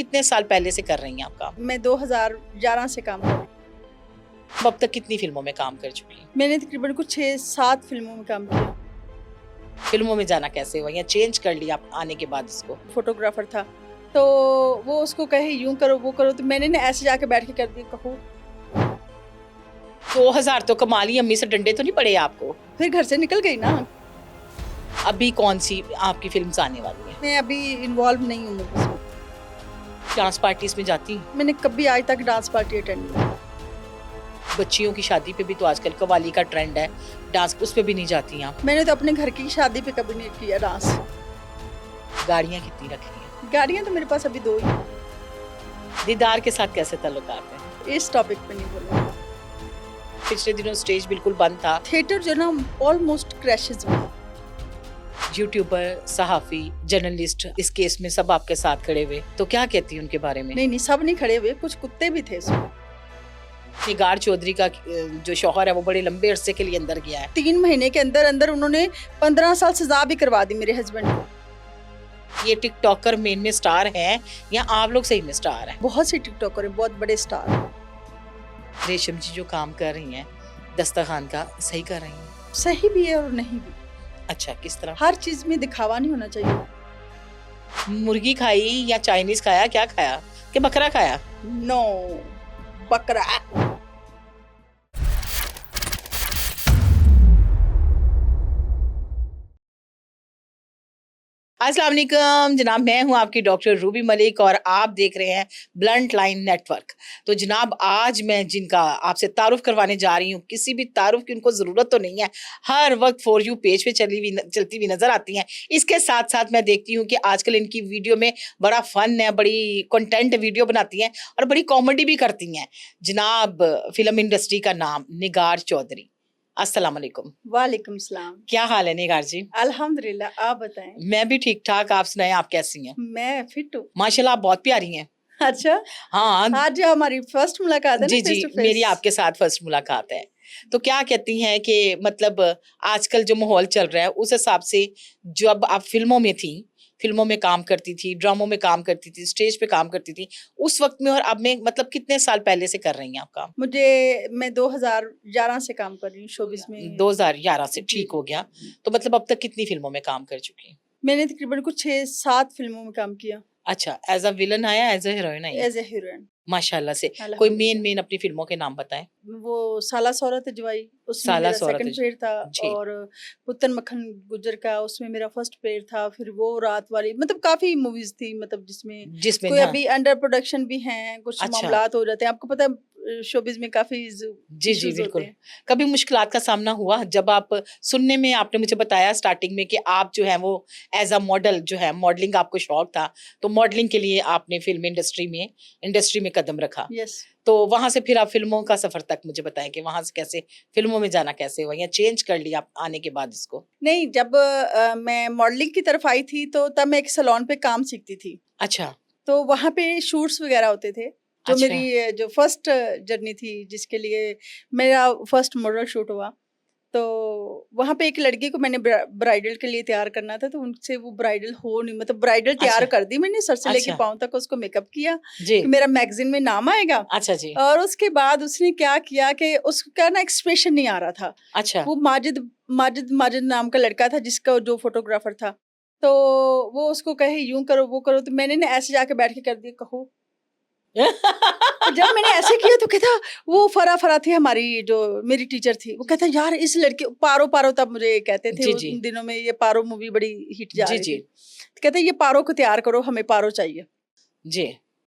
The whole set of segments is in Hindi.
कितने साल पहले से कर रही हैं आप काम? मैं 2011 से काम कर रही हूँ। अब तक कितनी फिल्मों में काम कर चुकी हैं? मैंने तकरीबन कुछ 6-7 फिल्मों में काम किया। फिल्मों में जाना कैसे हुआ या चेंज कर लिया आप आने के बाद इसको? फोटोग्राफर था तो वो उसको कहे यूं करो वो करो, तो मैंने ना ऐसे जाके बैठ के कर दिया। कहो 2000 तो कमा ली, अम्मी से डंडे तो नहीं पड़े आपको? फिर घर से निकल गई ना। अभी कौन सी आपकी फिल्म्स आने वाली है? मैं अभी इन्वॉल्व नहीं हूँ मूवीज में। डांस पार्टीज में जाती हैं? मैंने कभी आज तक डांस पार्टी अटेंड नहीं की। बच्चियों की शादी पे भी तो आजकल कवाली का ट्रेंड है, डांस उस पे भी नहीं जाती हैं आप? मैंने तो अपने घर की शादी पे कभी नहीं किया डांस। गाड़ियाँ कितनी रखी हैं? गाड़ियाँ तो मेरे पास अभी 2 ही। दीदार के साथ कैसे ताल्लुकात हैं? इस टॉपिक पे नहीं बोलूँ। पिछले दिनों स्टेज बिल्कुल बंद था, थिएटर जो ना ऑलमोस्ट क्रैशेस हुए। यूट्यूबर, सहाफी, जर्नलिस्ट इस केस में सब आपके साथ खड़े हुए, तो क्या कहती हैं उनके बारे में? नहीं सब नहीं खड़े हुए, कुछ कुत्ते भी थे इसमें। निगार चौधरी का जो शौहर है वो बड़े लंबे अरसे के लिए अंदर गया है। 3 महीने के अंदर अंदर उन्होंने 15 साल सजा भी करवा दी मेरे हस्बैंड को। ये टिकटॉकर मेन में स्टार हैं या आप लोग सही में स्टार हैं? बहुत से टिकटॉकर हैं, बहुत बड़े स्टार हैं। रेशम जी जो काम कर रही हैं दस्तरखान का, सही कर रही हैं? सही भी है और नहीं भी। अच्छा, किस तरह? हर चीज में दिखावा नहीं होना चाहिए। मुर्गी खाई या चाइनीज खाया, क्या खाया कि बकरा खाया? नो, बकरा। अस्सलाम वालेकुम जनाब, मैं हूं आपकी डॉक्टर रूबी मलिक और आप देख रहे हैं ब्लंट लाइन नेटवर्क। तो जनाब आज मैं जिनका आपसे तारुफ करवाने जा रही हूं, किसी भी तारुफ की उनको ज़रूरत तो नहीं है, हर वक्त फॉर यू पेज पे चलती हुई नज़र आती हैं। इसके साथ साथ मैं देखती हूँ कि आजकल इनकी वीडियो में बड़ा फ़न है, बड़ी कंटेंट वीडियो बनाती हैं और बड़ी कॉमेडी भी करती हैं। जनाब फिल्म इंडस्ट्री का नाम निगार चौधरी। अस्सलाम वालेकुम। वालेकुम सलाम। क्या हाल है निगार जी? अल्हम्दुलिल्लाह, आप बताएं। मैं भी ठीक ठाक, आप सुनाएं आप कैसी हैं? मैं फिट हूँ। माशाल्लाह आप बहुत प्यारी हैं। अच्छा, हाँ आज हमारी फर्स्ट मुलाकात है ना, जी जी, फेस टू फेस। मेरी आपके साथ फर्स्ट मुलाकात है। तो क्या कहती हैं कि मतलब आजकल जो माहौल चल रहा है उस हिसाब से जब आप फिल्मों में थी, फिल्मों में काम करती थी, ड्रामों में काम करती थी, स्टेज पे काम करती थी, उस वक्त में और अब में मतलब कितने साल पहले से कर रही हैं आप काम? मैं 2011 से काम कर रही हूँ शोबिस में। 2011 से, जी। ठीक हो गया। तो मतलब अब तक कितनी फिल्मों में काम कर चुकी हैं? मैंने तकरीबन कुछ 6-7 फिल्मों में काम किया। अच्छा, एज अ विलन आया, एज अ हीरोइन आई? As a heroine. माशाल्लाह से। कोई अल्हम्दुलिल्लाह। मेन अपनी फिल्मों के नाम बताएं। वो साला सौरत जवाई, उसमें साला मेरा सौरत सेकंड पेड़ था। जी। और पुत्तन मक्खन गुजर का, उसमें मेरा फर्स्ट पेड़ था। फिर वो रात वाली, मतलब काफी मूवीज थी, मतलब जिसमें कोई हाँ। अभी अंडर प्रोडक्शन भी हैं, कुछ अच्छा। मामलात हो जाते हैं। आपको पता है शोबिज में काफी जी जी इश्यूज होते बिल्कुल। हैं। कभी मुश्किलात का सामना हुआ जब आप सुनने में आपने मुझे बताया स्टार्टिंग में कि आप जो है वो एज अ मॉडल जो है, मॉडलिंग आपको शौक था, तो मॉडलिंग के लिए आपने फिल्म इंडस्ट्री में कदम रखा। यस। तो वहां से फिर आप फिल्मों का सफर तक मुझे बताएं कि वहां से कैसे फिल्मों में जाना कैसे हुआ या चेंज कर लिया आप आने के बाद इसको? नहीं, जब मैं मॉडलिंग की तरफ आई थी तो तब मैं एक सैलून पे काम सीखती थी। अच्छा। तो वहाँ पे शूट्स वगैरह होते थे। जो अच्छा। मेरी जो फर्स्ट जर्नी थी, जिसके लिए मेरा फर्स्ट मॉडल शूट हुआ, तो वहाँ पे एक लड़की को मैंने ब्राइडल के लिए तैयार करना था। तो उनसे वो ब्राइडल हो नहीं, मतलब ब्राइडल तैयार अच्छा। कर दी मैंने, सर से लेके अच्छा। पाँव तक उसको मेकअप किया जी। कि मेरा मैगजीन में नाम आएगा। अच्छा जी। और उसके बाद उसने क्या किया कि उसका ना एक्सप्रेशन नहीं आ रहा था। अच्छा। वो माजिद नाम का लड़का था जिसका जो फोटोग्राफर था। तो वो उसको कहे यूं करो वो करो, तो मैंने ना ऐसे जाके बैठ के कर दिया। कहो जब मैंने ऐसे किया तो कहता, वो फरा थी हमारी जो मेरी टीचर थी, वो कहता यार इस लड़के पारो तब मुझे कहते थे जी उन जी। दिनों में, ये पारो मूवी बड़ी हिट जा जी रही जी। थी। तो कहते ये पारो को तैयार करो, हमें पारो चाहिए। जी।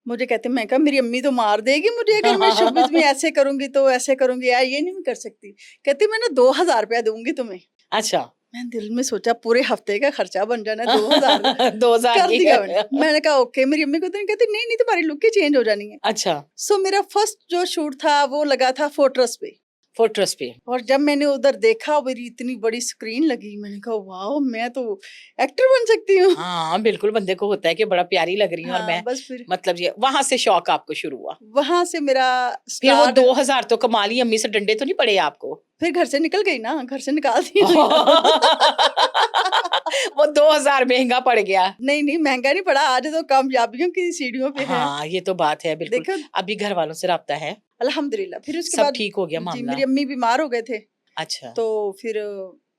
मुझे कहते, मैं कहा मेरी अम्मी तो मार देगी मुझे अगर मैं शोबिज में ऐसे करूंगी तो ऐसे करूंगी यार, ये नहीं कर सकती। कहती मैं ना 2000 रुपया दूंगी तुम्हें। अच्छा। मैं दिल में सोचा पूरे हफ्ते का खर्चा बन जाना 2000। 2000 कर की दिया मैंने कहा ओके। मेरी अम्मी को तो कहती नहीं तुम्हारी लुक ही चेंज हो जानी है। अच्छा। सो मेरा फर्स्ट जो शूट था वो लगा था फोर्ट्रेस पे। फोर्ट्रेस पे। और जब मैंने उधर देखा, मेरी इतनी बड़ी स्क्रीन लगी, मैंने कहा वाओ, मैं तो एक्टर बन सकती हूँ। हाँ बिल्कुल, बंदे को होता है कि बड़ा प्यारी लग रही हूँ। और हाँ, मैं बस फिर मतलब ये वहां से शौक आपको शुरू हुआ? वहां से मेरा फिर वो स्टार्ट। 2000 तो कमा ली, अम्मी से डंडे तो नहीं पड़े आपको? फिर घर से निकल गई ना, घर से निकाल दिया। वो 2000 महंगा पड़ गया। नहीं नहीं, महंगा नहीं पड़ा, आज तो कामयाबियों की सीढ़ियों पे है। हाँ, ये तो बात है बिल्कुल। देखो अभी घर वालों से राब्ता है? अल्हम्दुलिल्लाह। फिर उसके सब बाद ठीक हो गया जी मामला? मेरी अम्मी बीमार हो गए थे, अच्छा। तो फिर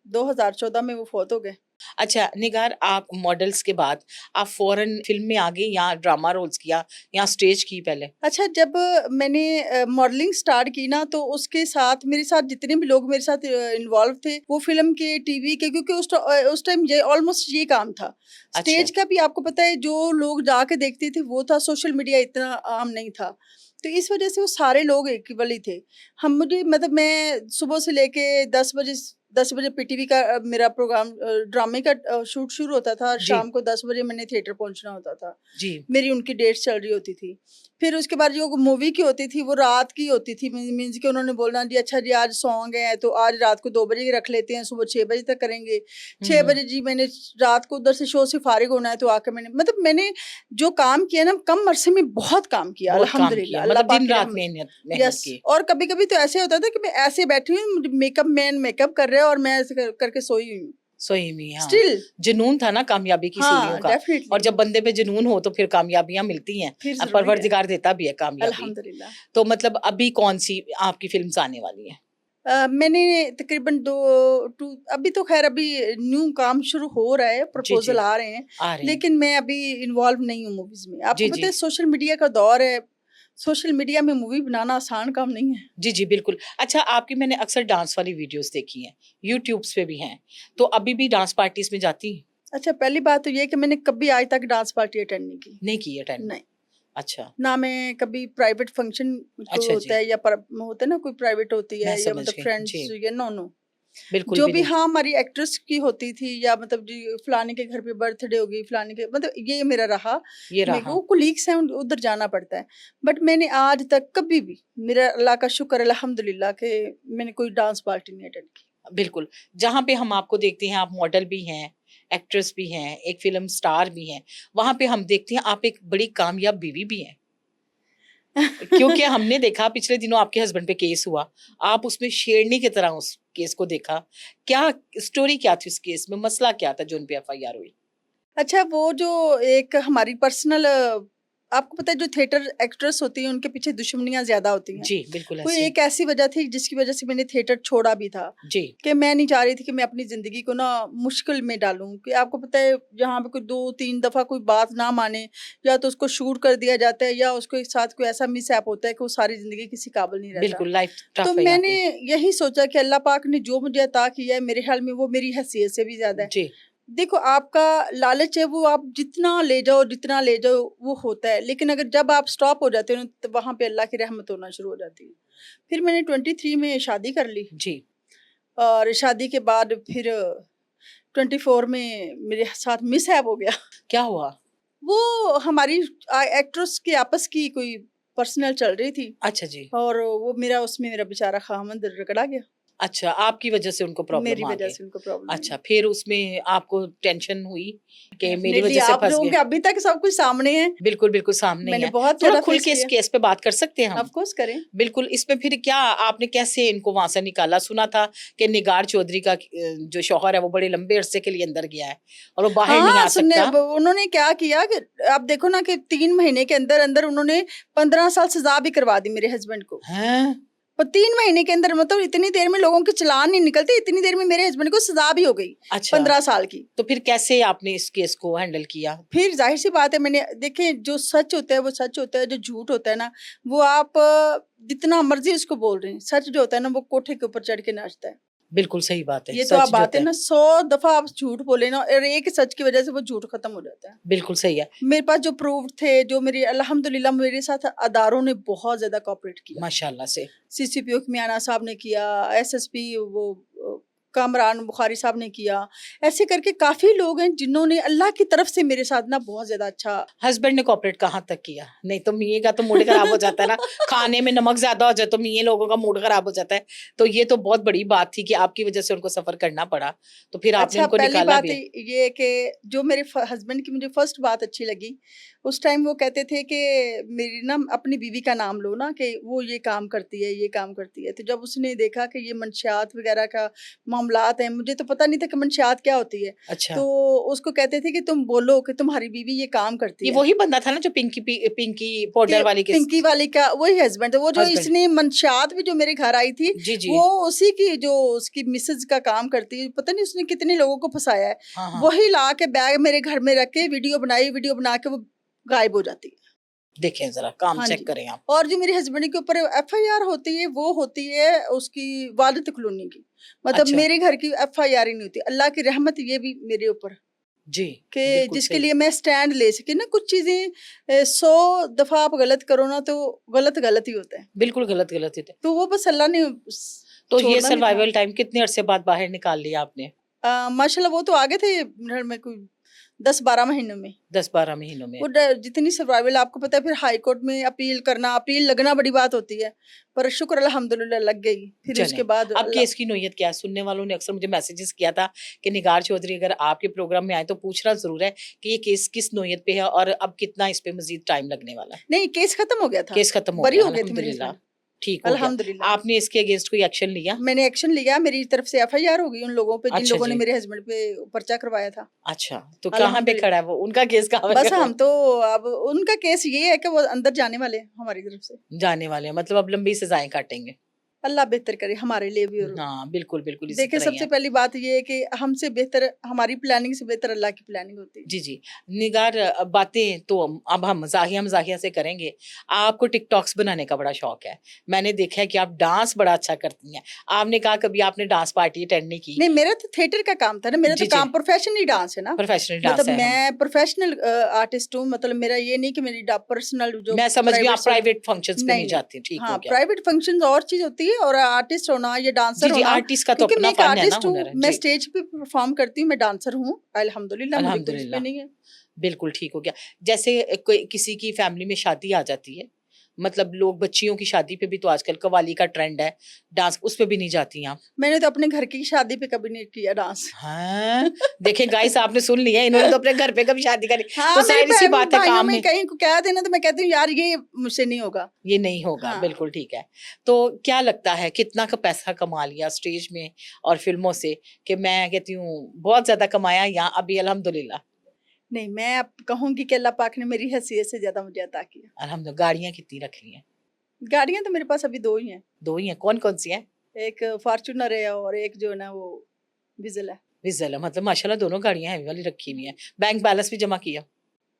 2014 में वो फौत हो गए। अच्छा निगार, आप मॉडल्स के बाद आप फौरन फिल्म में आ गई या ड्रामा रोल्स किया या स्टेज की पहले? अच्छा, जब मैंने मॉडलिंग स्टार्ट की ना, तो उसके साथ मेरे साथ जितने भी लोग मेरे साथ इन्वॉल्व थे, वो फिल्म के, टीवी के, क्योंकि उस टाइम ये ऑलमोस्ट ये काम था। अच्छा। स्टेज का भी आपको पता है, जो लोग जाके देखते थे वो था, सोशल मीडिया इतना आम नहीं था, तो इस वजह से वो सारे लोग इक्वल ही थे। हम मुझे मतलब मैं सुबह से लेके 10 बजे पीटीवी का मेरा प्रोग्राम ड्रामे का शूट शुरू होता था, जी। शाम को 10 बजे मैंने थिएटर पहुंचना होता था, जी। मेरी उनकी डेट्स चल रही होती थी। फिर उसके बाद जो मूवी की होती थी वो रात की होती थी, मीन्स कि उन्होंने बोलना जी अच्छा जी आज सॉन्ग है तो आज रात को 2 बजे की रख लेते हैं, सुबह 6 बजे तक करेंगे। 6 बजे जी मैंने रात को उधर से शो से फारिग होना है, तो आके मैंने जो काम किया ना, कम अरसे में बहुत काम किया बहुत काम अल्हम्दुलिल्लाह, किया, अल्लाह मतलब पाक दिन की रात रहमत। मेहनत यस, की। और कभी कभी तो ऐसे होता था कि मैं ऐसे बैठी हूँ, मेकअप कर रहे हैं और मैं ऐसे करके सोई हुई हूँ सही में, हाँ। स्टिल। जुनून था ना कामयाबी की सीढ़ियों हाँ का, और डेफिनेटली, जब बंदे पे जुनून हो तो फिर कामयाबियां मिलती हैं, फिर जरूरी है, परवरदिगार देता भी है कामयाबी। अल्हम्दुलिल्लाह। तो मतलब अभी कौन सी आपकी फिल्म्स आने वाली है? मैंने तकरीबन अभी तो खैर अभी न्यू काम शुरू हो रहा है, जी। प्रपोजल आ रहे हैं, आ रहे हैं। लेकिन मैं अभी इन्वॉल्व नहीं हूँ मूवीज में। आपको जी पता जी। है सोशल मीडिया का दौर है, सोशल मीडिया में मूवी बनाना आसान काम नहीं है। जी जी बिल्कुल। अच्छा, आपकी मैंने अक्सर डांस वाली वीडियोस देखी हैं, यूट्यूब्स पे भी हैं, तो अभी भी डांस पार्टीज में जाती हैं? अच्छा, पहली बात तो ये है कि मैंने कभी आज तक डांस पार्टी अटेंड नहीं की। नहीं की अटेंड? नहीं, अच्छा। ना मैं कभी प्राइवेट फंक्शन कोई अच्छा होता जी, है या होता है ना, कोई प्राइवेट होती मैं है या समझ मतलब गई फ्रेंड्स, जी। या नो नो, बिल्कुल जो भी भी नहीं। हाँ हमारी एक्ट्रेस की होती थी, या मतलब जी फलाने के घर पे बर्थडे होगी, फलाने के, मतलब ये मेरा रहा। ये मेरे रहा। को कोलीग्स हैं, उधर जाना पड़ता है, बट मैंने आज तक कभी भी, मेरा अल्लाह का शुक्र अल्हम्दुलिल्लाह के, मैंने कोई डांस पार्टी नहीं अटेंड की। बिल्कुल, जहाँ पे हम आपको देखते हैं आप मॉडल भी हैं, एक्ट्रेस भी हैं, एक फ़िल्म स्टार भी हैं, वहाँ पे हम देखते हैं आप एक बड़ी कामयाब बीवी भी हैं। क्योंकि हमने देखा पिछले दिनों आपके हस्बैंड पे केस हुआ, आप उसमें शेरनी की तरह उस केस को देखा। क्या स्टोरी क्या थी उस केस में? मसला क्या था जो उन पे एफआईआर हुई? अच्छा, वो जो एक हमारी पर्सनल, आपको पता है जो थिएटर एक्ट्रेस होती है उनके पीछे दुश्मनियाँ ज़्यादा होती हैं। जी, बिल्कुल कोई ऐसे। एक ऐसी वजह थी जिसकी वजह से मैंने थिएटर छोड़ा भी था, जी, कि मैं नहीं चाह रही थी कि मैं अपनी ज़िंदगी को ना मुश्किल में डालूँ, कि आपको पता है जहाँ पे कोई 2-3 दफ़ा कोई बात ना माने, या तो उसको शूट कर दिया जाता है, या उसके साथ कोई ऐसा मिसहैप होता है कि वो सारी ज़िंदगी किसी काबिल नहीं रहता। बिल्कुल लाइफ तो टफ है यहाँ मैंने पे। यही सोचा कि अल्लाह पाक ने जो मुझे अता किया है, मेरे ख्याल में वो मेरी हैसियत से भी ज़्यादा है। जी, देखो, आपका लालच है, वो आप जितना ले जाओ वो होता है, लेकिन अगर जब आप स्टॉप हो जाते हो ना, तो वहाँ पे अल्लाह की रहमत होना शुरू हो जाती है। फिर मैंने 23 में शादी कर ली, जी। और शादी के बाद फिर 24 में मेरे साथ मिसहैप हो गया। क्या हुआ? वो हमारी एक्ट्रेस की आपस की कोई पर्सनल चल रही थी, अच्छा जी। और वो मेरा बेचारा खामंद रगड़ा गया, अच्छा, आपकी वजह से उनको प्रॉब्लम मेरी आ वजह गई। से उनको प्रॉब्लम आई। अच्छा, फिर उसमें आपको टेंशन हुई कि मेरी डेफिनेटली, वजह से आप फँस लोगों गए। के अभी तक सब कुछ सामने है, बिल्कुल, बिल्कुल सामने ही मैंने है। बहुत थोड़ा ज़्यादा खुल फेस के इस किया। केस पे बात कर सकते हैं हम? ऑफ कोर्स करें। बिल्कुल, इसमें फिर क्या आपने कैसे इनको वहाँ से निकाला? सुना था कि निगार चौधरी का जो शौहर है वो बड़े लंबे अरसे के लिए अंदर गया है और वो बाहर नहीं हाँ, आ सकता। उन्होंने क्या किया कि आप देखो ना कि 3 महीने के अंदर उन्होंने 15 साल सज़ा भी करवा दी मेरे हस्बैंड को। हैं? और 3 महीने के अंदर, मतलब इतनी देर में लोगों के चालान नहीं निकलते, इतनी देर में मेरे हस्बैंड को सज़ा भी हो गई, अच्छा, 15 साल की। तो फिर कैसे आपने इस केस को हैंडल किया? फिर ज़ाहिर-सी बात है, मैंने देखें जो सच होता है वो सच होता है, जो झूठ होता है ना, वो आप जितना मर्ज़ी उसको बोल रहे हैं, सच जो होता है ना वो कोठे के ऊपर चढ़ के नाचता है। बिल्कुल सही बात है, ये तो आप सच जो बात होता है है। ना, 100 दफ़ा आप झूठ बोले ना, और एक सच की वज़ह से वो झूठ खत्म हो जाता है। बिल्कुल सही है, मेरे पास जो प्रूफ थे, जो मेरी अल्हम्दुलिल्लाह मेरे साथ अदारों ने बहुत ज़्यादा कोऑपरेट किया। माशाल्लाह से। सीसीपीओ मियाना साहब ने किया, एसएसपी वो कामरान बुखारी साहब ने किया। ऐसे करके काफ़ी लोग हैं जिन्होंने अल्लाह की तरफ से मेरे साथ ना बहुत ज़्यादा अच्छा। हस्बैंड ने कोऑपरेट कहाँ तक किया? नहीं तो मियाँ का तो मूड खराब हो जाता है ना, खाने में नमक ज़्यादा हो जाए तो मियाँ लोगों का मूड खराब हो जाता है। तो ये तो बहुत बड़ी बात थी कि आपकी वज़ह से उनको सफ़र करना पड़ा, तो फिर आपने अच्छा, उनको पहली निकाला बात भी। ये है कि जो मेरे हस्बैंड की मुझे फर्स्ट बात अच्छी लगी, उस टाइम वो कहते थे कि मेरी ना अपनी बीवी का नाम लो ना, कि वो ये काम करती है, ये काम करती है। तो जब उसने देखा कि ये मंशियात वगैरह का मामलात हैं, मुझे तो पता नहीं था कि मंशियात क्या होती है। अच्छा, तो उसको कहते थे कि तुम बोलो कि तुम्हारी बीवी ये काम करती ये है। वही बंदा था ना जो पिंकी कि पाउडर वाली के पिंकी वाली का वही हस्बैंड है, वो जो हस्बैंड? इसने मंशियात भी जो मेरे घर आई थी, जी, जी। वो उसी की जो उसकी मिसेज का काम करती है। पता नहीं उसने कितने लोगों को फंसाया है। हाँ, हाँ। वही ला के बैग मेरे घर में रख के वीडियो बनाई, वीडियो बना के वो गायब हो जाती है। देखें ज़रा, काम हाँ चेक जी। करें आप। और जो मेरे हस्बैंड के ऊपर एफआईआर होती है, वो होती है उसकी वालिद कॉलोनी की। मतलब अच्छा, मेरे घर की एफआईआर ही नहीं होती। अल्लाह की रहमत ये भी मेरे ऊपर जी, कि बिल्कुल जिसके सही। लिए मैं स्टैंड ले सकी ना। कुछ चीज़ें 100 दफ़ा आप गलत करो ना, तो गलत गलत ही होता है। बिल्कुल गलत ही थे। तो वो बस अल्लाह ने तो ये छोड़ना नहीं था। सर्वाइवल टाइम कितने अरसे बाद बाहर निकाल लिया आपने? माशाल्लाह वो तो आगे थे घर में कोई 10-12 महीनों में। 10-12 महीनों में। वो जितनी सर्वाइवल आपको पता है, फिर हाई कोर्ट में अपील करना, अपील लगना बड़ी बात होती है। पर शुक्र अल्हम्दुलिल्लाह लग गई। फिर चलें, उसके बाद अब केस की नोयत क्या है? सुनने वालों ने अक्सर मुझे मैसेजेस किया था कि निगार चौधरी अगर आपके प्रोग्राम में आए तो पूछना ज़रूर है कि ये केस किस नोयत पे है और अब कितना इस पे मज़ीद टाइम लगने वाला है? नहीं, केस खत्म हो गया था। केस खत्म हो बरी गया हो गए थे मेरे अल्हम्दुलिल्लाह, हस्बैंड। ठीक हो गया। अल्हम्दुलिल्लाह। आपने इसके अगेंस्ट कोई एक्शन लिया? मैंने एक्शन लिया, मेरी तरफ से एफआईआर हो गई उन लोगों पे जिन अच्छा लोगों ने जी, मेरे हस्बैंड पे पर्चा करवाया था। अच्छा, तो कहाँ पे खड़ा अल्हम्दुलिल्लाह। है वो? उनका केस कहाँ पे बस खड़ा है? हम तो अब उनका केस ये है कि वो अंदर जाने वाले हैं हमारी तरफ से। जाने वाले हैं, मतलब अब लंबी सज़ाएँ काटेंगे। अल्लाह बेहतर करे हमारे लिए भी। और हाँ, बिल्कुल, बिल्कुल इसी देखिए, तरह ही सबसे है। पहली बात ये है कि हमसे बेहतर हमारी प्लानिंग से बेहतर अल्लाह की प्लानिंग होती है। जी, जी। निगार बातें तो अब हम मज़ाहिया-मज़ाहिया से करेंगे। आपको टिकटॉक्स बनाने का बड़ा शौक है। मैंने देखा है कि आप डांस बड़ा अच्छा करती हैं। आपने कहा कभी आपने डांस पार्टी अटेंड नहीं की। नहीं, मेरा तो थिएटर का काम था ना, मेरा तो जी, जी। काम प्रोफेशन ही डांस है ना। प्रोफेशनल मतलब डांस है हम। मैं प्रोफेशनल आर्टिस्ट हूँ। मतलब मेरा ये नहीं कि मेरी पर्सनल जो मैं समझ गई प्राइवेट आप से। प्राइवेट फंक्शंस पे नहीं नहीं, नहीं। जाती, ठीक हो हाँ, गया। प्राइवेट फंक्शंस और चीज़ होती है, और आर्टिस्ट होना, ये जी, डांसर जी, होना। आर्टिस्ट का तो क्योंकि मैं अपना एक फन है ना, आर्टिस्ट हूँ, हुनर है। मैं जी, स्टेज पे परफॉर्म करती हूँ, मैं डांसर हूँ। अल्हम्दुलिल्लाह, मुझे कोई इस पे अल्हम्दुलिल्लाह। नहीं है। बिल्कुल ठीक हो गया। जैसे कोई किसी की फैमिली में शादी आ जाती है, मतलब लोग बच्चियों की शादी पे भी तो आजकल कव्वाली का ट्रेंड है, डांस उस पे भी नहीं जाती आप? मैंने तो अपने घर की शादी पे कभी नहीं किया डांस। हैं? देखिए गाइस आपने सुन लिया इन्होंने तो अपने घर पे कभी शादी करी। तो हाँ, मेरी ज़ाहिर-सी बात है भाइयों काम में में कहीं को कह देना तो मैं कहती हूँ यार ये मुझसे नहीं होगा। ये नहीं होगा, हाँ। बिल्कुल ठीक है। तो क्या लगता है कितना का पैसा कमा लिया स्टेज में और फ़िल्मों से कि मैं कहती हूँ बहुत ज़्यादा कमाया या अभी अल्हम्दुलिल्लाह? नहीं, मैं अब कहूँगी कि अल्लाह पाक ने मेरी हैसियत से ज़्यादा मुझे अता किया। गाड़ियाँ कितनी रख ली हैं? गाड़ियाँ तो मेरे पास अभी 2 ही हैं। 2 ही हैं, कौन-कौन सी हैं? एक फ़ॉर्च्यूनर है और एक जो है ना वो डीज़ल है। डीज़ल है, मतलब माशाल्लाह दोनों गाड़ियाँ हैवी वाली रखी हुई हैं। बैंक बैलेंस भी जमा किया?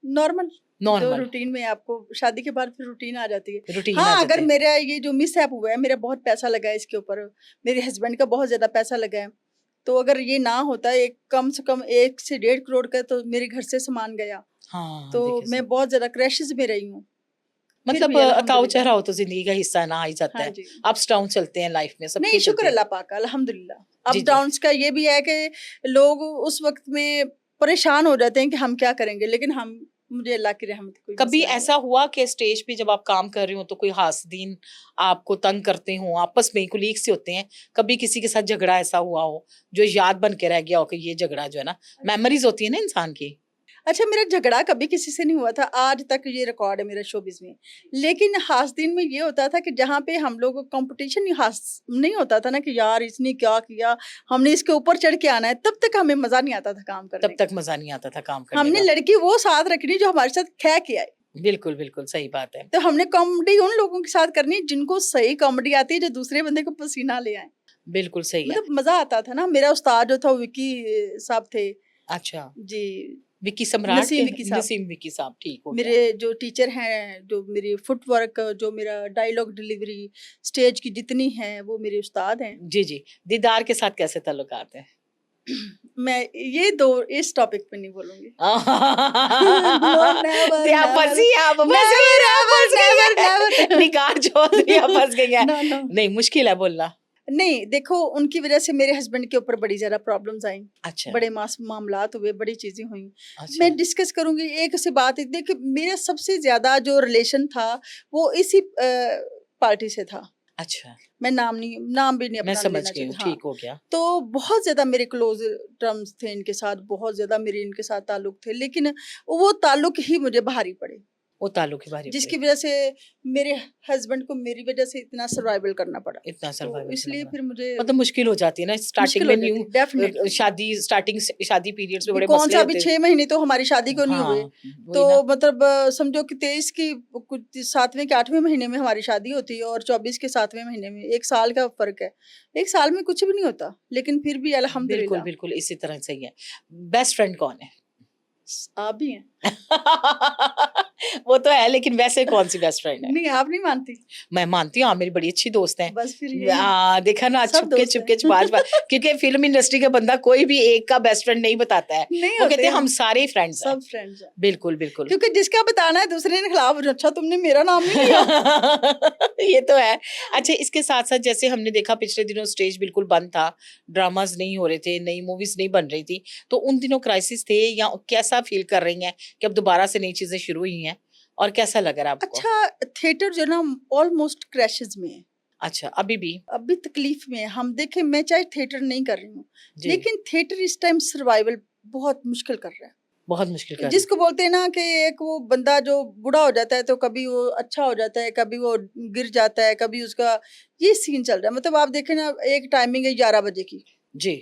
नॉर्मल, जो नॉर्मल, रूटीन में आपको शादी के बाद फिर रूटीन आ जाती है। रूटीन आ हाँ, जाते अगर हैं। मेरा ये जो मिसहैप हुआ है, मेरा बहुत पैसा लगा है इसके ऊपर, मेरे हस्बैंड का बहुत ज़्यादा पैसा लगा है। तो अगर ये ना होता, एक कम से कम 1 से डेढ़ करोड़ का तो मेरे घर से सामान गया। हाँ, तो देखिए मैं सही। बहुत ज़्यादा क्रैशेज़ में रही हूँ। फिर मतलब भी अल्हम्दुलिल्लाह। उतार-चढ़ाव तो ज़िंदगी का हिस्सा ना आ ही जाता हाँ है। जी। अप्स डाउन चलते हैं लाइफ में, सबके नहीं, शुक्र चलते हैं। अल्लाह पाक का, अल्हम्दुलिल्लाह। जी, अप जी। डाउन्स का ये भी है कि लोग उस वक़्त में परेशान हो जाते हैं कि हम क्या करेंगे? लेकिन मुझे अल्लाह की रहमत कोई कभी मसला नहीं है। ऐसा हुआ कि स्टेज पे जब आप काम कर रहे हो तो कोई हासदीन आपको तंग करते हों, आपस में कोलीग्स से होते हैं, कभी किसी के साथ झगड़ा ऐसा हुआ हो, जो याद बन के रह गया हो कि ये झगड़ा जो है ना मेमोरीज़ होती है ना इंसान की। अच्छा, मेरा झगड़ा कभी किसी से नहीं हुआ था, आज तक ये रिकॉर्ड है मेरा शोबिज़ में। लेकिन हासदीन में ये होता था कि जहाँ पे हम लोग कॉम्पिटिशन नहीं होता था ना कि यार इसने क्या किया, हमने इसके ऊपर चढ़ के आना है, तब तक हमें मज़ा नहीं आता था काम तब करने तक का। मज़ा नहीं आता था काम करने हमने का। लड़की वो साथ रखनी जो हमारे साथ खे के आए। बिल्कुल, बिल्कुल सही बात है। तो हमने कॉमेडी उन लोगों के साथ करनी जिनको सही कॉमेडी आती है, जो दूसरे बंदे को पसीना ले आए। बिल्कुल सही है। मतलब मज़ा आता था ना। मेरा उस्ताद जो था वो विक्की साहब थे। अच्छा, जी, विक्की सम्राट के नसीम विक्की साहब। नसीम विक्की साहब, ठीक हो गया। मेरे जो टीचर हैं, जो मेरी फुटवर्क, जो मेरा डायलॉग डिलीवरी, स्टेज की जितनी हैं, वो मेरे उस्ताद हैं। जी, जी। दीदार के साथ कैसे ताल्लुकात हैं? मैं ये 2 इस टॉपिक पे नहीं बोलूँगी। नो, नेवर, ते आप नेवर, फँसी आप फँस गई नेवर, हैं, आप नेवर, फँस गई नेवर, हैं। नेवर। निगार चौधरी आप फँस गई हैं। No, no. नहीं मुश्किल है बोलना। नहीं, देखो उनकी वज़ह से मेरे हस्बैंड के ऊपर बड़ी ज़्यादा प्रॉब्लम्स आईं, अच्छा, बड़े मामलात हुए, बड़ी चीज़ें हुईं। अच्छा। मैं डिस्कस करूँगी एक सी बात है, देखिए मेरा सबसे ज़्यादा जो रिलेशन था, वो इसी पार्टी से था। अच्छा, मैं नाम भी नहीं मैं अपना समझ लेना गई हूँ, चाहती। हाँ, ठीक हो गया। तो बहुत ज़्यादा मेरे क्लोज़ टर्म्स थे इनके साथ, बहुत ज़्यादा मेरे इनके साथ ताल्लुक थे, लेकिन वो ताल्लुक ही मुझे भारी पड़े, वो ताल्लुक ही भारी जिसकी पड़े, वज़ह से मेरे हस्बैंड को मेरी वज़ह से इतना सर्वाइवल करना पड़ा। इतना तो सर्वाइवल करना इसलिए पड़ा। फिर मुझे मतलब मुश्किल हो जाती है ना स्टार्टिंग मुश्किल में हो न्यू जाती है, डेफ़िनेटली। शादी पीरियड्स में कि बड़े कौन मसले सा अभी होते हैं। 6 महीने तो हमारी शादी को नहीं हुए। हाँ, तो वही ना। मतलब समझो कि 23 की कुछ 7वें के 8वें महीने में हमारी शादी होती है और 24 के 7वें महीने में 1 साल का फ़र्क है। 1 साल में कुछ भी नहीं होता, लेकिन फिर भी बिल्कुल, अल्हम्दुलिल्लाह बिल्कुल इसी तरह सही है। बेस्ट फ्रेंड कौन है? आप भी हैं। वो तो है लेकिन वैसे कौन-सी बेस्ट फ्रेंड है? नहीं, आप नहीं मानती? मैं मानती हूँ आप मेरी बड़ी अच्छी दोस्त हैं। बस फिर यही देखा ना सब दोस्त छुपके-छुपके हैं। छुपा-छुपा क्योंकि फ़िल्म इंडस्ट्री का बंदा कोई भी एक का बेस्ट फ्रेंड नहीं बताता है। नहीं वो होते कहते हैं हम हम, सारे ही फ्रेंड्स हैं। सब फ्रेंड्स हैं। बिल्कुल, बिल्कुल। क्योंकि जिसका बताना है दूसरे ने खिलाफ, अच्छा तुमने मेरा नाम नहीं लिया। ये तो है। अच्छा इसके साथ-साथ जैसे हमने देखा पिछले दिनों स्टेज बिल्कुल बंद था, ड्रामाज़ नहीं हो रहे थे, नई मूवीज़ नहीं बन रही थी। तो उन दिनों क्राइसिस थे या कैसा फ़ील कर रही हैं कि अब दोबारा से नई चीज़ें शुरू हुई हैं? और कैसा लग रहा है आपको? अच्छा, थिएटर जो है ना ऑलमोस्ट क्रैशेज़ में है। अच्छा, अभी भी? अभी तकलीफ में है। हम देखें, मैं चाहे थिएटर नहीं कर रही हूँ, जी, लेकिन थिएटर इस टाइम सर्वाइवल बहुत मुश्किल कर रहा है। बहुत मुश्किल कर रही है। जिसको बोलते हैं ना कि एक वो बंदा जो बूढ़ा हो जाता है तो कभी वो अच्छा हो जाता है, कभी वो गिर जाता है, कभी उसका ये सीन चल रहा है। मतलब आप देखें ना, एक टाइमिंग है 11 बजे की, जी,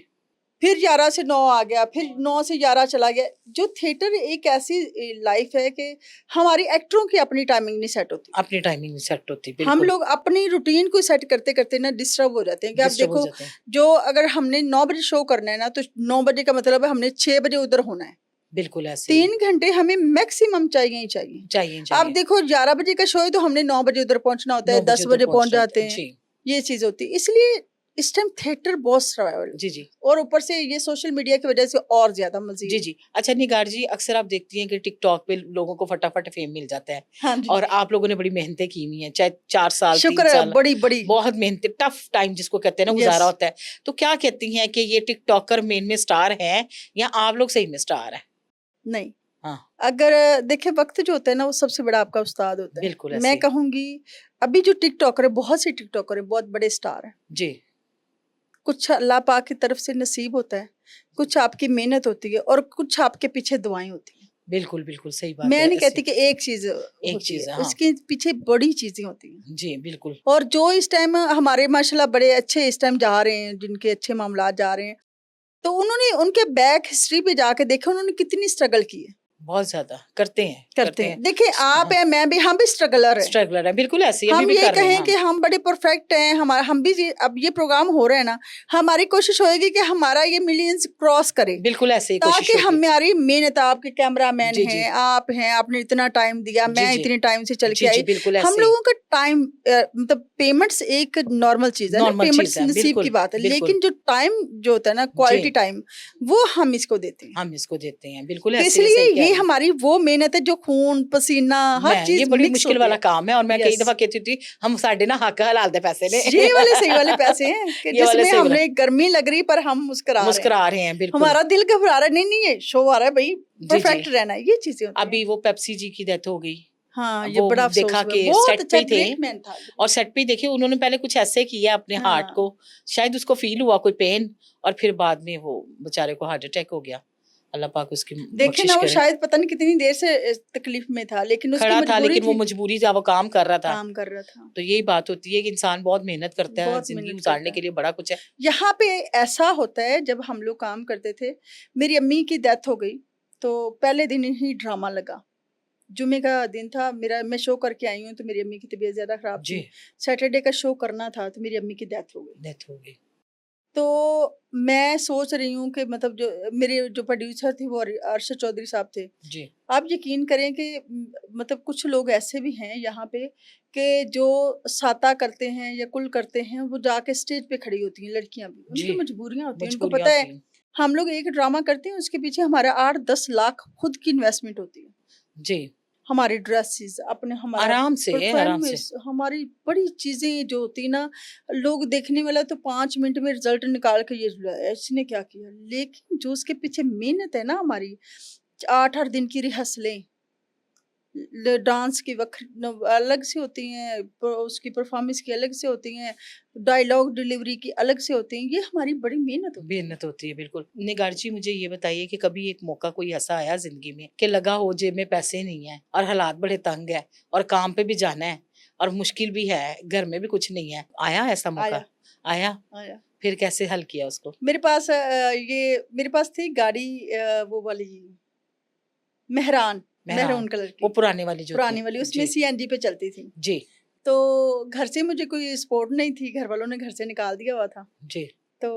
फिर 11 से 9 आ गया, फिर 9 से 11 चला गया। जो थिएटर एक ऐसी लाइफ है कि हमारी एक्टरों की अपनी टाइमिंग नहीं सेट होती। अपनी टाइमिंग नहीं सेट होती, हम बिल्कुल, लोग अपनी रूटीन को सेट करते-करते ना डिस्टर्ब हो जाते हैं कि आप डिस्टर्ब हो देखो, जाते हैं। जो अगर हमने 9 बजे शो करना है ना, तो 9 बजे का मतलब है हमने 6 बजे उधर होना है। बिल्कुल ऐसे ही है। 3 घंटे हमें मैक्सिमम चाहिए ही चाहिए। चाहिए ही आप चाहिए। देखो 11 बजे का शो है तो हमने 9 बजे उधर पहुँचना होता 9 है, बजे 10 उधर बजे पहुँच पहुँच जाते जाते हैं। हैं, जी, ये चीज़ होती है। इसलिए इस टाइम थिएटर बहुत सर्वाइवल है जी, जी। और ऊपर से ये सोशल मीडिया की वजह से और ज़्यादा जी, मज़ीद। जी। अच्छा निगार जी, अक्सर आप देखती हैं कि टिकटॉक पे लोगों को फटाफट फ़ेम मिल जाता है हाँ जी, और आप लोगों ने बड़ी मेहनतें की हुई हैं, चाहे 4 साल, 3 शुक्र है साल, बड़ी-बड़ी। बहुत मेहनतें टफ़ टाइम जिसको कहते हैं ना यस, गुज़ारा होता है। तो क्या कहती हैं कि ये टिकटॉकर मेन में स्टार हैं या आप लोग सही में स्टार हैं? नहीं। हाँ, अगर देखिए, वक़्त जो होता है ना वो सबसे बड़ा आपका उस्ताद होता है। बिल्कुल ऐसे मैं ही। कहूँगी अभी जो टिकटॉकर है, बहुत से टिकटॉकर हैं, बहुत बड़े स्टार हैं। जी, कुछ अल्लाह पाक की तरफ से नसीब होता है, कुछ आपकी मेहनत होती है और कुछ आपके पीछे दुआएँ होती हैं। बिल्कुल, बिल्कुल सही बात मैं है नहीं कहती ऐसे कि एक चीज़ एक होती है, चीज़ है, हाँ। उसके पीछे बड़ी चीज़ें होती हैं। जी, बिल्कुल। और जो इस टाइम हमारे माशाल्लाह बड़े अच्छे इस टाइम जा रहे हैं, जिनके अच्छे मामलात जा रहे हैं, तो उन्होंने उनके बैक हिस्ट्री पे जाके देखा उन्होंने कितनी स्ट्रगल की है। बहुत ज़्यादा करते हैं, करते करते हैं। हैं। देखिए, आप हाँ, हैं, मैं भी, हम भी स्ट्रगलर हैं। स्ट्रगलर है, बिल्कुल ऐसे ही अभी हम भी ये कर रहे हैं कहें कि हम। हम बड़े परफेक्ट हैं, हमारा हम भी अब ये प्रोग्राम हो रहा है ना, हमारी कोशिश होएगी कि हमारा ये मिलियंस क्रॉस करे, बिल्कुल ऐसे ही कोशिश ताकि होगी। हमारी मेहनत, आपके कैमरामैन जी, जी। हैं, आप हैं, आपने इतना टाइम दिया, जी, मैं जी। इतने टाइम से चल के जी, जी, आई। बिल्कुल हम ऐसे ही। लोगों का टाइम मतलब पेमेंट्स एक नॉर्मल चीज़ है ना, नॉर्मल चीज़ पेमेंट्स है, नसीब की बिल्कुल, बात है, बिल्कुल। लेकिन जो टाइम जो होता है ना, जी, क्वालिटी टाइम, वो हम इसको देते हैं। हम इसको देते हैं, बिल्कुल तो ऐसे ही इसलिए सही कह ये रही हैं। हमारी वो मेहनत है जो खून, पसीना, हर मैं ये चीज़ बड़ी मिक्स मुश्किल होती वाला है। काम है और मैं कई यस। दफ़ा कहती थी हम साडे ना हक हलाल दे पैसे ने। ये वाले सही वाले पैसे हैं कि ये वाले जिसमें सही वाला हमने गर्मी लग रही पर हम मुस्कुरा रहे हैं। मुस्कुरा रहे हैं, बिल्कुल। हमारा दिल घबरा रहा है, नहीं, नहीं, ये शो आ रहा है भई, जी, जी। परफेक्ट रहना है, ये चीज़ें होती हैं। अभी वो पेप्सी जी की डेथ हो गई। हाँ, ये वो बड़ा अफ़सोस देखा हुआ है। कि बहुत सेट पे अच्छा ही थे ग्रेट मैन था। और सेट पे ही देखिए उन्होंने पहले कुछ ऐसे किया अपने हार्ट हाँ, को, शायद उसको फ़ील हुआ कोई पेन और फिर बाद में वो बेचारे को हार्ट अटैक हो गया। अल्लाह पाक उसकी देखे बख्शिश ना, वो करे। शायद पता नहीं कितनी देर से तकलीफ़ में था, लेकिन उसकी खड़ा था मजबूरी लेकिन वो थी, मजबूरी था, वो काम कर रहा था। काम कर रहा था, तो यही बात होती है कि इंसान बहुत मेहनत करता है, बहुत ज़िंदगी मेहनत गुज़ारने करता के है। लिए बड़ा कुछ है। यहाँ पे ऐसा होता है, जब हम लोग काम करते थे, मेरी अम्मी की डेथ हो गई, तो पहले दिन ही ड्रामा लगा। जुमे का दिन था मेरा, मैं शो करके आई हूँ तो मेरी अम्मी की तबीयत ज़्यादा ख़राब जी, थी। सैटरडे का शो करना था तो मेरी अम्मी की डेथ हो गई। डेथ हो गई। तो मैं सोच रही हूँ कि मतलब जो मेरे जो प्रोड्यूसर थे वो अरशद चौधरी साहब थे। जी, आप यकीन करें कि मतलब कुछ लोग ऐसे भी हैं यहाँ पे कि जो साता करते हैं या कुल करते हैं, वो जाके स्टेज पे खड़ी होती हैं लड़कियाँ भी। जी, उनकी मजबूरियाँ होती हैं, उनको मजबूरियाँ पता है होती हैं। हम लोग एक ड्रामा करते हैं, उसके पीछे हमारा 8-10 लाख खुद की इन्वेस्टमेंट होती है। जी, हमारी ड्रेसेस, अपने हमारा आराम से। परफॉर्मेंस, हमारी बड़ी चीज़ें जो होती है ना, लोग देखने वाला तो 5 मिनट में रिज़ल्ट निकाल के ये इसने क्या किया? लेकिन जो उसके पीछे मेहनत है ना हमारी, 8-8 दिन की रिहर्सलें, डांस की अलग से होती हैं, उसकी परफॉर्मेंस की अलग से होती हैं, डायलॉग डिलीवरी की अलग से होती हैं। ये हमारी बड़ी मेहनत होती है। मेहनत होती है बिल्कुल। निगार जी मुझे ये बताइए कि कभी एक मौका कोई ऐसा आया जिंदगी में कि लगा हो जेब में पैसे नहीं है और हालात बड़े तंग है और काम पे भी जाना है और मुश्किल भी है, घर में भी कुछ नहीं है, आया ऐसा मौका? आया आया? आया फिर कैसे हल किया उसको? मेरे पास थी गाड़ी, वो वाली मेहरान, मेहरान, मेहरून कलर वो की, पुराने वाली जो थी? पुरानी वाली, उसमें जी सीएनजी पे चलती थी। जी तो घर से मुझे कोई सपोर्ट नहीं थी, घर वालों ने घर से निकाल दिया हुआ था। जी। तो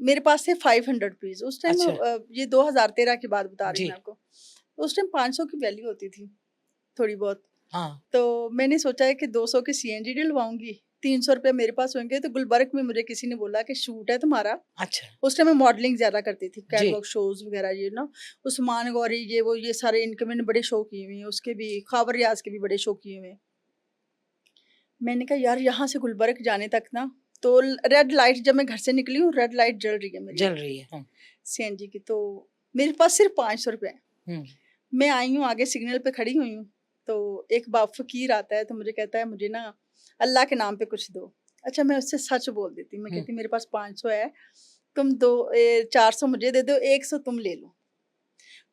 मेरे पास थे 500 रुपीज उस टाइम। अच्छा। ये 2013 की बात बता रही हूँ जी। मैं आपको। उस टाइम 500 की वैल्यू होती थी थोड़ी बहुत। हाँ। तो मैंने सोचा है कि 200 की सीएनजी डलवाऊंगी, 300 रुपये मेरे पास होंगे। तो गुलबर्ग में मुझे किसी ने बोला कि शूट है तुम्हारा। अच्छा। उस टाइम मैं मॉडलिंग ज्यादा करती थी, जी। कैटवॉक शोज वगैरह, ये ना उस्मान गौरी, ये वो, ये सारे इनके मैंने बड़े शो किए हुए हैं, उसके भी खबर रियाज के भी बड़े शो किए हुए हैं। मैंने कहा यार यहाँ से गुलबर्ग जाने तक ना, तो रेड लाइट, जब मैं घर से निकली हूँ रेड लाइट जल रही है मेरी जल रही है। सीएनजी की। तो मेरे पास सिर्फ 500 रुपये है। हम्म। मैं आई हूँ आगे सिग्नल पे खड़ी हुई हूँ। तो एक बाप फकीर आता है, तो मुझे कहता है मुझे ना अल्लाह के नाम पे कुछ दो। अच्छा, मैं उससे सच बोल देती, मैं कहती मेरे पास 500 है, तुम 400 मुझे दे दो, 100 तुम ले लो।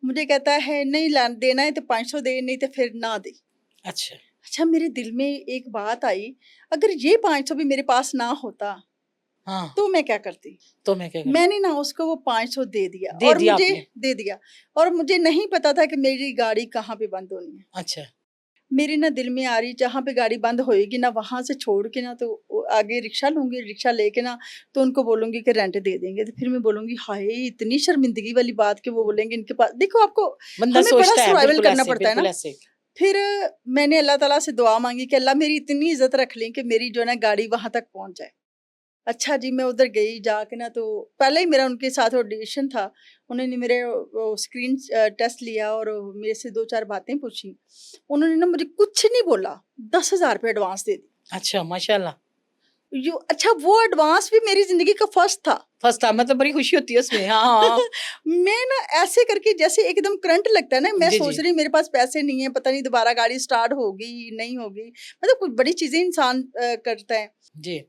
मुझे कहता है नहीं देना है तो 500 दे, नहीं तो फिर ना दे। अच्छा। अच्छा, मेरे दिल में एक बात आई, अगर ये 500 भी मेरे पास ना होता हाँ। तो मैं क्या करती। तो मैं क्या करूं? मैंने ना उसको वो 500 दे दिया, दे और दिया मुझे आपने? दे दिया। और मुझे नहीं पता था कि मेरी गाड़ी कहाँ पे बंद होनी है। अच्छा। मेरे ना दिल में आ रही, जहाँ पे गाड़ी बंद होएगी ना, वहां से छोड़ के ना, तो आगे रिक्शा लूंगी, रिक्शा लेके ना, तो उनको बोलूंगी कि रेंट दे देंगे। तो फिर मैं बोलूंगी हाय, इतनी शर्मिंदगी वाली बात कि वो बोलेंगे इनके पास। देखो, आपको बंदा हमें बड़ा सोचता है सर्वाइवल बिल्कुल करना ऐसे, पड़ता है बिल्कुल ना। ऐसे। फिर मैंने अल्लाह ताला से दुआ मांगी कि अल्लाह मेरी इतनी इज्जत रख ली कि मेरी जो है ना गाड़ी वहां तक पहुंच जाए। अच्छा जी, मैं उधर गई जाके ना, तो पहले ही मेरा उनके साथ ऑडिशन था। उन्होंने मेरे स्क्रीन टेस्ट लिया और मेरे से 2-4 बातें पूछी। उन्होंने ना मुझे कुछ नहीं बोला, 10,000 रुपये एडवांस दे दी। अच्छा, माशाल्लाह। अच्छा, वो एडवांस भी मेरी जिंदगी का फर्स्ट था। फर्स्ट टाइम, मतलब बड़ी खुशी होती है उसमें। हाँ हाँ। मैं ना ऐसे करके, जैसे एकदम करंट लगता है ना, मैं जी सोच जी रही मेरे पास पैसे नहीं है, पता नहीं दोबारा गाड़ी स्टार्ट होगी नहीं होगी। मतलब कुछ बड़ी चीजें इंसान करता है। जी।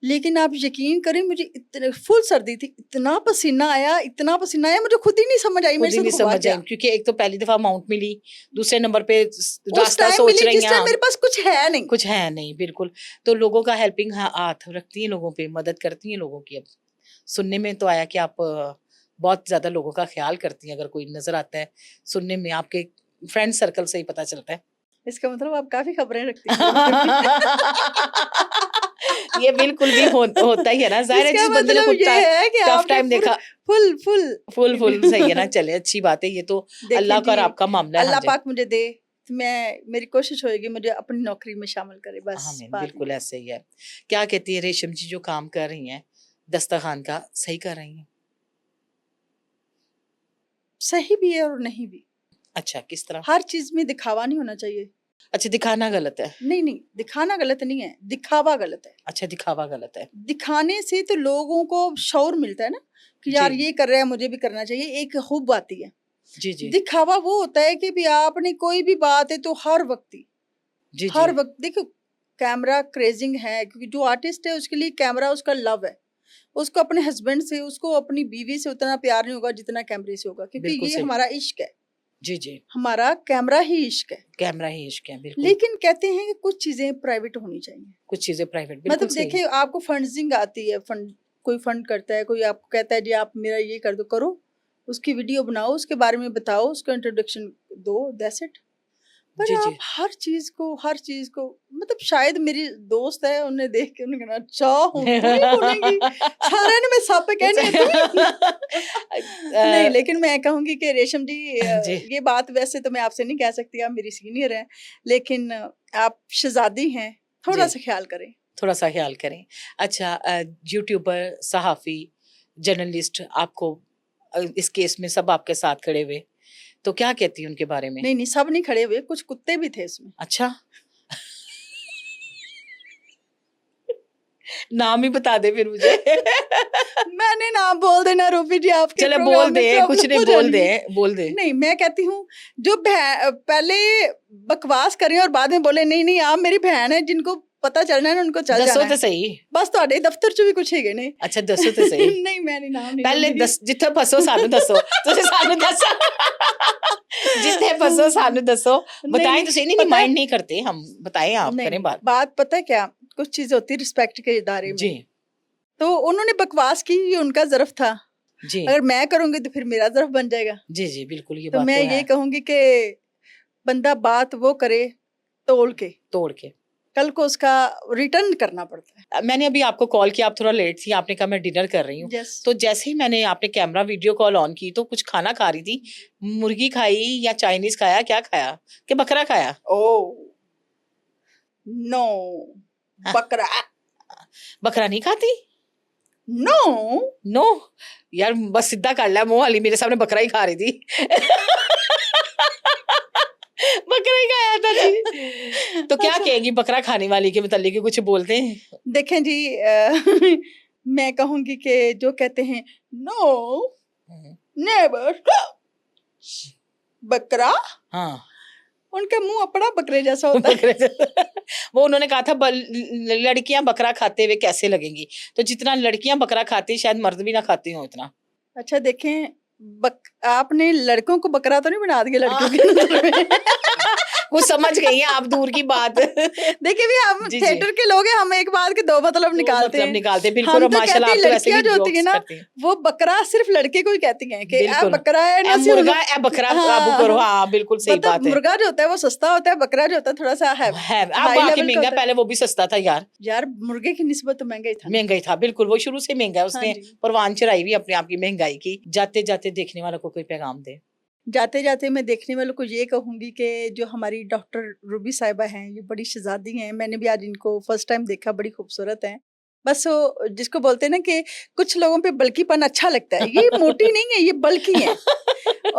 लेकिन आप यकीन करें, मुझे इतने फुल सर्दी थी, इतना पसीना आया, इतना पसीना आया, मुझे खुद ही नहीं समझ आई खुद मेरे ही नहीं साथ हुआ समझ आई, क्या। क्योंकि एक तो पहली दफा अमाउंट मिली, दूसरे नंबर पे उस रास्ता टाइम सोच मिली रही जिस हैं टाइम हम। मेरे पास कुछ है नहीं। कुछ है नहीं, बिल्कुल। तो लोगों का हेल्पिंग हाथ रखती हैं, लोगों पे मदद करती हैं लोगों की। अब सुनने में तो आया कि आप बहुत ज्यादा लोगों का ख्याल करती हैं, अगर कोई नजर आता है। सुनने में आपके फ्रेंड सर्कल से ही पता चलता है। इसका मतलब आप काफी खबरें रखती हैं मेरे बारे में। ये बिल्कुल भी होता ही है ना, जाहिर है इसका जिस बंदे ने मतलब खुद ये है कि टफ आपने टाइम देखा। फुल फुल फुल फुल सही है ना, चले अच्छी बात है, ये तो देखें अल्लाह का जी, और आपका मामला है। हाँ अल्लाह जी। पाक मुझे दे, तो मेरी कोशिश होएगी मुझे अपनी नौकरी में शामिल करे, बस आमीन, बात बिल्कुल नहीं। ऐसे ही है। क्या कहती है रेशम जी, जो काम कर रही हैं दस्तरखान का, सही कर रही हैं? सही भी है और नहीं भी। अच्छा, किस तरह? हर चीज में दिखावा नहीं होना चाहिए। अच्छा, दिखाना गलत है? नहीं नहीं, दिखाना गलत नहीं है, दिखावा गलत है। अच्छा, दिखावा गलत है। दिखाने से तो लोगों को शौर मिलता है ना, कि जी यार ये कर रहा है, मुझे भी करना चाहिए, एक हुब आती है। जी जी दिखावा वो होता है कि भी आपने कोई भी बात है तो जी जी हर वक्त देखो, कैमरा क्रेजिंग है, क्योंकि जो आर्टिस्ट है उसके लिए कैमरा उसका लव है। उसको अपने हस्बैंड से, उसको अपनी बीवी से उतना प्यार नहीं होगा जितना कैमरे से होगा, क्योंकि बिल्कुल ये सही। हमारा इश्क है। जी जी। हमारा कैमरा ही इश्क है। कैमरा ही इश्क है, बिल्कुल। लेकिन कहते हैं कि कुछ चीजें प्राइवेट होनी चाहिए। कुछ चीजें प्राइवेट, बिल्कुल मतलब सही है। देखिए, आपको फंडिंग आती है, कोई फंड करता है, कोई आपको कहता है जी आप मेरा ये कर दो, करो, उसकी वीडियो बनाओ, उसके बारे में बताओ, उसका इंट्रोडक्शन दो, दैट्स इट। पर जी आप जी। हर चीज को मतलब, शायद मेरी दोस्त है, उन्हें देख के उन्हें कहना, अच्छा हूँ तू ही बोलेंगी, सारे ने मैं सब पे कहनी है तू ही। नहीं, लेकिन मैं कहूंगी कि रेशम जी, जी ये बात वैसे तो मैं आपसे नहीं कह सकती, आप मेरी सीनियर हैं, लेकिन आप शहजादी हैं, जी, थोड़ा सा ख्याल करें। थोड़ा सा ख्याल करें। अच्छा, यूट्यूबर, सहाफी, जर्नलिस्ट आपको इस केस में सब आपके साथ खड़े हुए, तो क्या कहती हैं उनके बारे में? नहीं नहीं, सब नहीं खड़े हुए, कुछ कुत्ते भी थे इसमें। अच्छा। नाम ही बता दे फिर मुझे। मैंने नाम बोल देना रूबी जी, आपके चले प्रोग्राम बोल में दे, प्रॉब्लम कुछ नहीं, हो बोल जानी दे, है। बोल दे। नहीं, मैं कहती हूँ जो पहले बकवास करें और बाद में बोले नहीं नहीं आप मेरी बहन है, जिनको पता चलना है ना उनको चल दसो जाना तो है। सही। बस ਤੁਹਾਡੇ ਦਫ਼ਤਰ ਚ ਵੀ ਕੁਛ ਹੈਗੇ ਨੇ। अच्छा दसो तो सही। नहीं मैं नहीं नाम नहीं पहले लूंगी। दस जिथे फसो सानू दसो, तुसी सानू दसो। जिथे फसो सानू दसो, बताएं नहीं, तो सही। नहीं नहीं, पता है- माइंड नहीं करते हम, बताएं आप, नहीं करें नहीं, बात। बात पता है क्या, कुछ चीज होती है रिस्पेक्ट के इदारे जी में। तो उन्होंने बकवास की, ये उनका ज़र्फ था। जी अगर मैं करूंगी तो फिर मेरा ज़र्फ बन जाएगा। जी जी, बिल्कुल ये तो बात मैं तो ये है। कहूंगी कि बंदा बात वो करे तोड़ के, तोड़ के। कल को उसका रिटर्न करना पड़ता है। मैंने अभी आपको कॉल किया, आप थोड़ा लेट थी, आपने कहा मैं डिनर कर रही हूँ। यस, तो जैसे ही मैंने आपने कैमरा वीडियो कॉल ऑन की तो कुछ खाना खा रही थी, मुर्गी खाई या चाइनीज खाया, क्या खाया कि बकरा खाया? ओ नो, बकरा बकरा नहीं खाती? नो। नो यार, बस सीधा कर लिया मुंह वाली, मेरे सामने बकरा ही खा रही थी। बकरा ही खाया था जी। तो क्या अच्छा। कहेंगी बकरा खाने वाली के मतलब कि कुछ बोलते हैं? देखें जी, मैं कहूंगी कि जो कहते हैं नो नेवर बकरा, हाँ उनका मुंह अपना बकरे जैसा होता है। बकरे वो उन्होंने कहा था लड़कियां बकरा खाते हुए कैसे लगेंगी, तो जितना लड़कियां बकरा खाती हैं, शायद मर्द भी ना खाते हो इतना। अच्छा देखें, आपने लड़कों को बकरा तो नहीं बना दिया लड़कियों की नजर में। कुछ समझ गई हैं आप दूर की बात। देखिए भी हम जी, जी। थिएटर के लोग हैं, हम एक बात के दो मतलब तो निकालते मतलब हैं। निकालते हैं, बिल्कुल। हम और तो माशाल्लाह कहती आप तो वैसे लड़कियां भी जो होती है जोक्स ना, करती हैं। वो बकरा सिर्फ लड़के को ही कहती हैं कि आ बिल्कुल। बकरा है ए ना, सी मुर्गा ए बकरा काबू करो, हाँ बिल्कुल सही मतलब बात है। मुर्गा जो होता है वो सस्ता होता है, बकरा जो होता है थोड़ा सा है अब हाई बाकी लेवल का महंगा, होता है। पहले वो भी सस्ता था यार। यार मुर्गे की निस्बत तो महंगा ही था ना। महंगा ही था, बिल्कुल, वो शुरू से महंगा है। हाँ उसने जी। परवान चढ़ाई भी अपने आप की महंगाई की। जाते जाते देखने वालों को कोई पैगाम दे। जाते जाते मैं देखने वालों को ये कहूंगी कि जो हमारी डॉक्टर रूबी साहिबा हैं, ये बड़ी शहजादी हैं। मैंने भी आज इनको फर्स्ट टाइम देखा, बड़ी खूबसूरत हैं। बस वो जिसको बोलते हैं ना कि कुछ लोगों पे बल्कीपन अच्छा लगता है, ये मोटी नहीं है, ये बल्की है।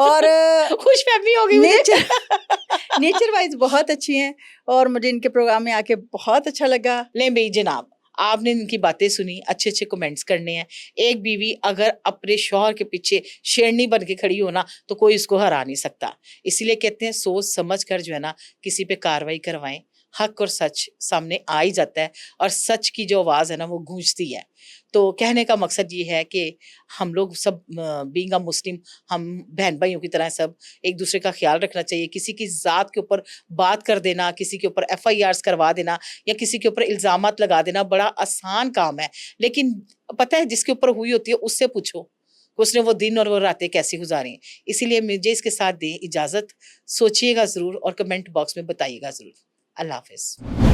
और खुशफहमी हो गई मुझे। नेचर नेचर वाइज बहुत अच्छी हैं और मुझे इनके प्रोग्राम में आके बहुत अच्छा लगा। ले भाई जनाब, आपने इनकी बातें सुनी, अच्छे अच्छे कमेंट्स करने हैं। एक बीवी अगर अपने शौहर के पीछे शेरनी बन के खड़ी हो ना, तो कोई इसको हरा नहीं सकता। इसीलिए कहते हैं सोच समझ कर जो है ना किसी पे कार्रवाई करवाएं। हक और सच सामने आ ही जाता है, और सच की जो आवाज़ है ना वो गूंजती है। तो कहने का मकसद ये है कि हम लोग सब बीइंग अ मुस्लिम, हम बहन भाइयों की तरह सब एक दूसरे का ख्याल रखना चाहिए। किसी की ज़ात के ऊपर बात कर देना, किसी के ऊपर FIRs करवा देना या किसी के ऊपर इल्ज़ामात लगा देना बड़ा आसान काम है। लेकिन पता है जिसके ऊपर हुई होती है उससे पूछो कि उसने वो दिन और वो रातें कैसी गुजारी। इसीलिए मुझे इसके साथ दें इजाज़त। सोचिएगा ज़रूर और कमेंट बॉक्स में बताइएगा ज़रूर। अल्लाह हाफ़िज़।